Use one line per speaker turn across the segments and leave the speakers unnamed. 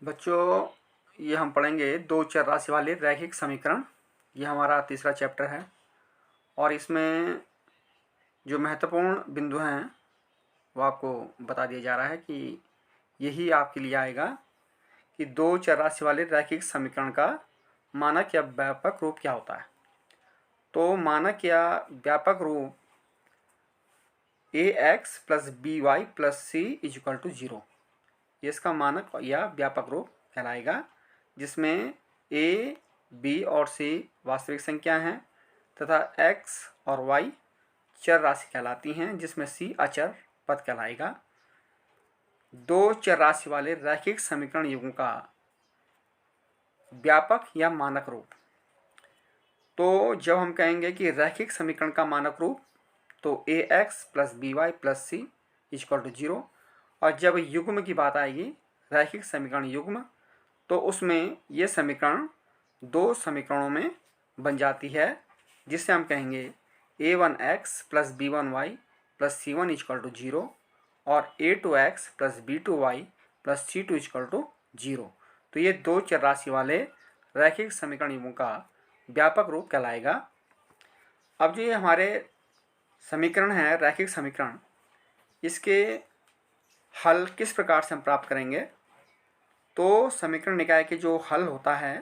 बच्चों, ये हम पढ़ेंगे दो चर राशि वाले रैखिक समीकरण। ये हमारा तीसरा चैप्टर है और इसमें जो महत्वपूर्ण बिंदु हैं वो आपको बता दिया जा रहा है कि यही आपके लिए आएगा कि दो चर राशि वाले रैखिक समीकरण का मानक या व्यापक रूप क्या होता है। तो मानक या व्यापक रूप ax plus b y plus c is equal to 0, ये इसका मानक या व्यापक रूप कहलाएगा, जिसमें a, b और c वास्तविक संख्या हैं तथा x और y चर राशि कहलाती हैं, जिसमें c अचर पद कहलाएगा। दो चर राशि वाले रैखिक समीकरण युग्म का व्यापक या मानक रूप। तो जब हम कहेंगे कि रैखिक समीकरण का मानक रूप, तो ax plus b y plus c equal to 0, और जब युग्म की बात आएगी रैखिक समीकरण युग्म, तो उसमें ये समीकरण दो समीकरणों में बन जाती है, जिससे हम कहेंगे a1x plus b1y plus c1 equal to 0 और a2x plus b2y plus c2 equal to 0। तो ये दो चर राशि वाले रैखिक समीकरण युग्म का व्यापक रूप कहलाएगा। अब जो ये हमारे समीकरण है रैखिक समीकरण, इसके हल किस प्रकार से हम प्राप्त करेंगे। तो समीकरण निकाय के जो हल होता है,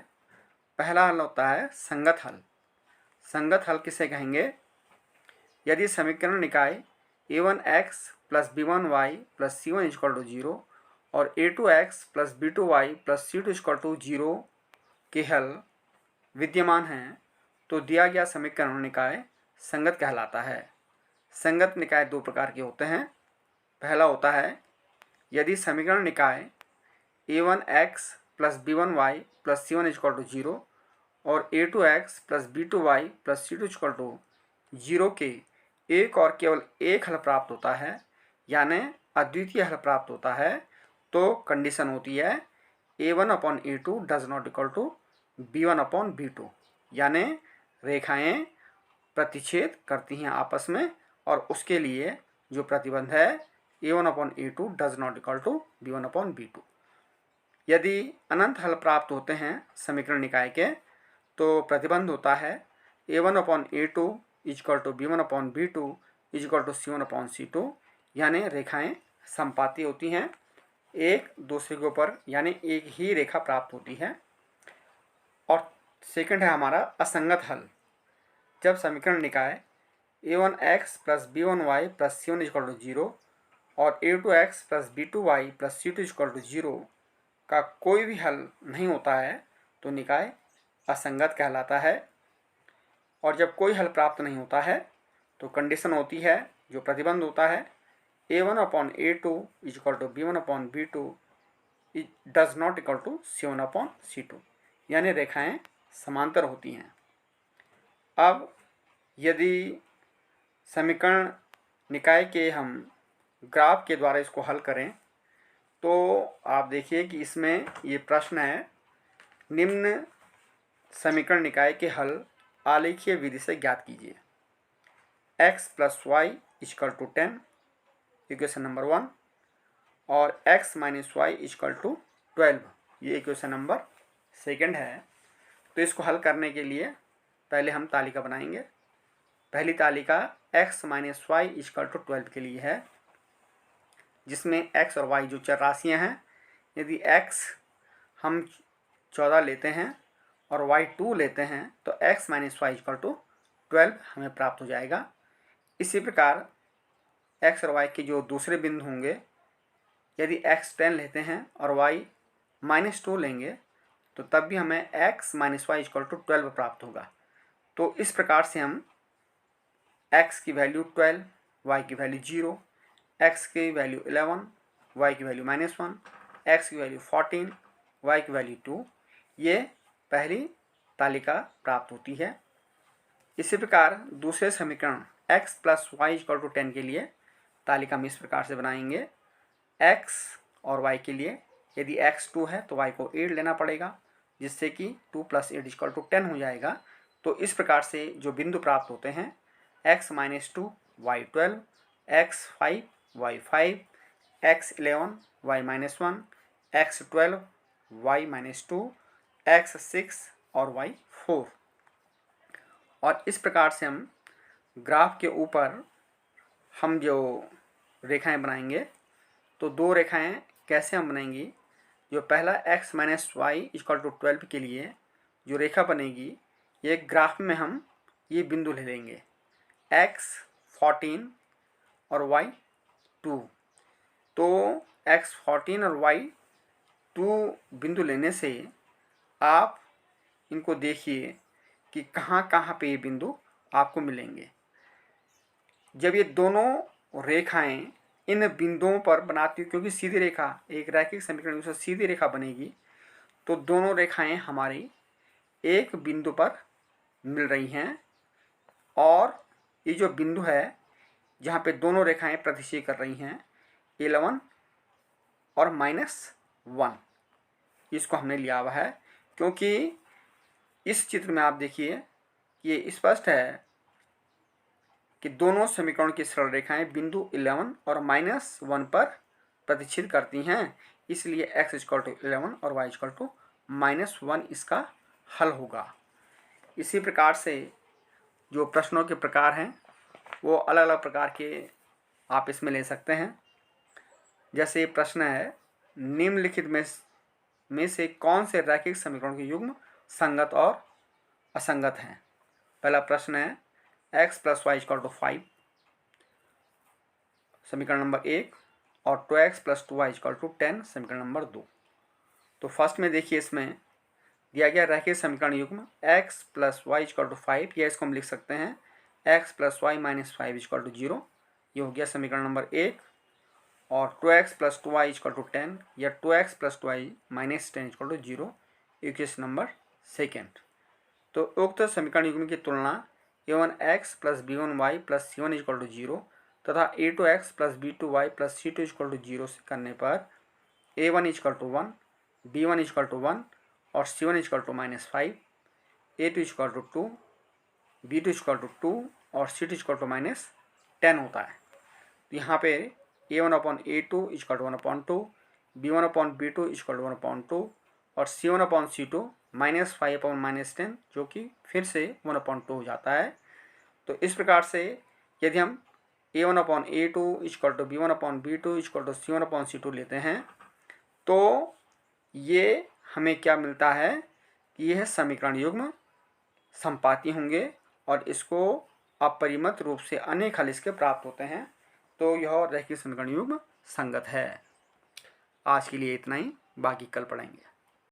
पहला हल होता है संगत हल। संगत हल किसे कहेंगे? यदि समीकरण निकाय a1x plus b1y plus c1 equal to 0 और a2x plus b2y plus c2 equal to 0 के हल विद्यमान हैं, तो दिया गया समीकरण निकाय संगत कहलाता है। संगत निकाय दो प्रकार के होते हैं। पहला होता है यदि समीकरण निकाय a1x plus b1y plus c1 equal to 0 और a2x plus b2y plus c2 equal to 0 के एक और केवल एक हल प्राप्त होता है, यानी अद्वितीय हल प्राप्त होता है, तो कंडीशन होती है a1 upon a2 does not equal to b1 upon b2, यानी रेखाएं प्रतिच्छेद करती हैं आपस में, और उसके लिए जो प्रतिबंध है a1 upon a2 does not equal to b1 upon b2। यदि अनंत हल प्राप्त होते हैं समीकरण निकाय के, तो प्रतिबंध होता है a1 upon a2 equal to b1 upon b2 equal to c1 upon c2, यानी रेखाएं समपाती होती हैं, एक दूसरे के ऊपर यानी एक ही रेखा प्राप्त होती है। और सेकंड है हमारा असंगत हल। जब समीकरण निकाय a1x plus b1y plus c1 equal to 0 और a2x plus b2y plus c2 equal to 0 का कोई भी हल नहीं होता है, तो निकाय असंगत कहलाता है। और जब कोई हल प्राप्त नहीं होता है, तो कंडीशन होती है, जो प्रतिबंध होता है a1 upon a2 equal to b1 upon b2 does not equal to c1 upon c2, यानी रेखाएं समांतर होती हैं। अब यदि समीकरण निकाय के हम ग्राफ के द्वारा इसको हल करें, तो आप देखिए कि इसमें ये प्रश्न है, निम्न समीकरण निकाय के हल आलेखीय विधि से ज्ञात कीजिए। x plus y equal to 10 equation number 1 और x minus y equal to 12, ये इक्वेशन नंबर सेकंड है। तो इसको हल करने के लिए पहले हम तालिका बनाएंगे। पहली तालिका x minus y equal to 12 के लिए है, जिसमें x और y जो चर राशियाँ हैं, यदि x हम 14 लेते हैं और y 2 लेते हैं, तो x minus y equal to 12 हमें प्राप्त हो जाएगा। इसी प्रकार x और y के जो दूसरे बिंदु होंगे, यदि x 10 लेते हैं और y माइनस 2 लेंगे, तो तब भी हमें x minus y equal to 12 प्राप्त होगा। तो इस प्रकार से हम x की वैल्यू 12, y की वैल्यू 0, x की वैल्यू 11, y की वैल्यू -1, x की वैल्यू 14, y की वैल्यू 2, ये पहली तालिका प्राप्त होती है। इसी प्रकार दूसरे समीकरण x plus y equal to 10 के लिए तालिका हम इस प्रकार से बनाएंगे। x और y के लिए यदि x 2 है तो y को 8 लेना पड़ेगा, जिससे कि 2 प्लस 8 इक्वल टू 10 हो जाएगा। तो इस प्रकार से जो बिंदु प्राप्त होते हैं x minus 2 y 12, x 5 y 5, x 11 y minus 1, x 12 y-2, x 6 और y 4। और इस प्रकार से हम ग्राफ के ऊपर हम जो रेखाएं बनाएंगे, तो दो रेखाएं कैसे हम बनाएंगे। जो पहला x minus y equal to 12 के लिए जो रेखा बनेगी, ये ग्राफ में हम ये बिंदु ले लेंगे x 14 और y 2। तो x 14 और y 2 बिंदु लेने से आप इनको देखिए कि कहाँ कहाँ पे ये बिंदु आपको मिलेंगे। जब ये दोनों रेखाएं इन बिंदुओं पर बनाती, क्योंकि सीधी रेखा एक रैखिक समीकरण से सीधी रेखा बनेगी, तो दोनों रेखाएं हमारी एक बिंदु पर मिल रही हैं। और ये जो बिंदु है जहाँ पे दोनों रेखाएं प्रतिच्छेद कर रही हैं 11 और -1, इसको हमने लिया हुआ है। क्योंकि इस चित्र में आप देखिए ये स्पष्ट है कि दोनों समीकरण की सरल रेखाएं बिंदु 11 और -1 पर प्रतिच्छेद करती हैं, इसलिए x इक्वल टू 11 और y इक्वल टू -1 इसका हल होगा। इसी प्रकार से जो प्रश्नों के प्रकार हैं वो अलग अलग प्रकार के आप इसमें ले सकते हैं। जैसे ये प्रश्न है, निम्नलिखित में से कौन से रैखिक समीकरण के युग्म संगत और असंगत हैं। पहला प्रश्न है x plus y equal to 5, समीकरण नंबर 1, और 2x plus 2y equal to 10, समीकरण नंबर 2। तो फर्स्ट में देखिए, इसमें दिया गया रैखिक समीकरण युग्म x plus y equal to 5, या इसको हम लिख सकते हैं x plus y minus 5 equal to 0, ये हो गया समीकरण नंबर 1। और 2x plus 2y equal to 10 या 2x plus 2y minus 10 equal to 0, equation number 2। तो उक्त समीकरण युग्म की तुलना a1x plus b1y plus c1 equal to 0 तथा a2x plus b2y plus c2 equal to 0 से करने पर a1 equal to 1, b1 equal to 1 और c1 equal to -5, a2 equal to 2, b2 equal to 2 और c2 इक्वल टू -10 होता है। तो यहाँ पे a1 upon a2 equal to 1/2, b1 upon b2 equal to 1/2 और c1 अपॉन c2 -5 अपॉन -10, जो कि फिर से 1/2 हो जाता है। तो इस प्रकार से यदि हम a1 upon a2 equal to b1 upon b2 equal to c1 upon c2 लेते हैं, तो ये हमें क्या मिलता है कि यह समीकरण युग्म संपाती होंगे और इसको अपरिमित रूप से अनेक हल इसके प्राप्त होते हैं। तो यह रैखिक समीकरण युग्म संगत है। आज के लिए इतना ही, बाकी कल पढ़ेंगे।